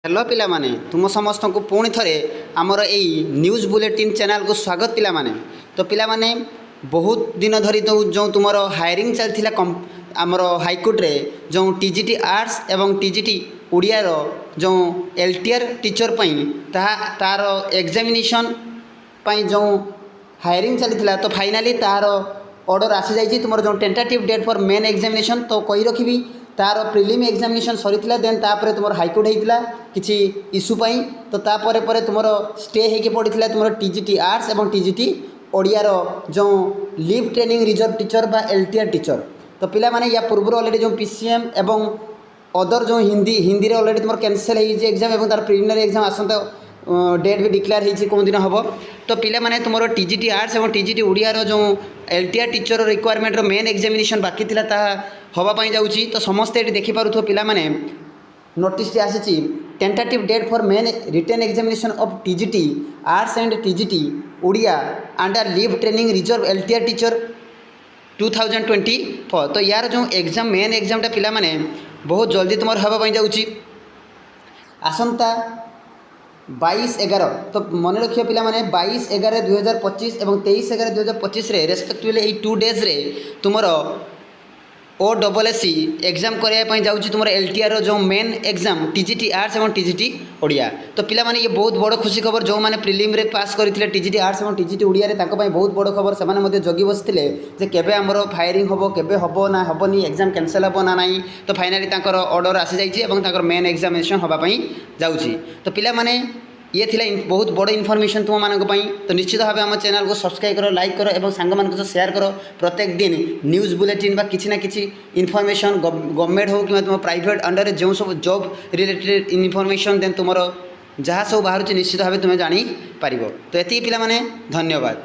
Hello पिला माने तुम समस्त को पुणी थे आमर यही न्यूज बुलेटिन चैनल को स्वागत पिला माने। तो पिला माने बहुत दिन धरी तो जो तुम हायरिंग चलता आमर हाईकोर्ट रे जो टीजीटी आर्ट्स एवं टीजीटी उड़िया जो एलटीआर टीचर तार एग्जामिनेशन जो हायरिंग चली तो फाइनाली तार ऑर्डर आसी जाइए तुम जो tentative date for main examination तो कही रखी तार प्रिलिम एग्जामिनेशन सरीला देन तापर तुम हाईकोर्ट होता किसी इश्यू तो तापर पर तुम स्टे होगी पड़ा तुम टीजीटी आर्ट्स एवं टीजीटी ओडियार जो लिव ट्रेनिंग रिजर्व टीचर बा एलटीआर टीचर तो पिला माने या पूर्व अलरेडी जो पीसीएम एवं अदर जो हिंदी अलरेडी तुम कैंसल एग्जाम और तार प्रिलिमिनरी एग्जाम आसता डेट भी डिक्लेयर होती कौन दिन हम तो पिला माने तुम टीजीटी आर्ट्स और टीजीटी ओडियार जो LTR teacher requirement main examination बाकी था हाँपाई जाऊँगी तो समस्ते ये देखिपुथ पिला माने नोटिस आसी tentative date for main written examination of TGT arts and TGT Odia under leave training reserve LTR teacher 2024 तो यार जो एग्जाम मेन एग्जामटा पिला माने बहुत जल्दी तुम हाँपाई जाऊँगी आसंता 22/11 तो मन रखिए पिला माने 22/11/2025 और 23/11/2025 रेस्पेक्टिवली यही 2 डेज रे तुम OSSC एग्जाम करने जाऊँगी तुम एलटीआर जो मेन एग्जाम टीजीटी आर्ट्स और टीजीटी ओडिया तो पिला माने ये बहुत बड़ खुशी खबर जो मैंने प्रिलिम रे पास करते टीजीटी आर्ट्स और टीजीटी ओडिया बहुत बड़ खबर से जगी बसते केबे आमर फायरिंग हम केबे हम ना हेनी एग्जाम कैंसल हम ना नहीं तो फाइनाली ऑर्डर आसी जाइए मेन एग्जामिनेशन हाँपाई जाऊँगी तो पिला माने ये थिला बहुत बड़ इनफॉरमेशन तुम मानक तो निश्चित भाव आम चैनल को सब्सक्राइब करो लाइक करो और सांग मान शेयर करो प्रत्येक दिन न्यूज बुलेटिन बा किसी ना किसी इनफॉरमेशन गवर्नमेंट हो कि तुम प्राइवेट अंडर जो सब जॉब रिलेटेड इनफॉरमेशन देन तुम जहाँ सब बाहर निश्चित भाव तुम्हें जानी पार तो ये पिला माने धन्यवाद।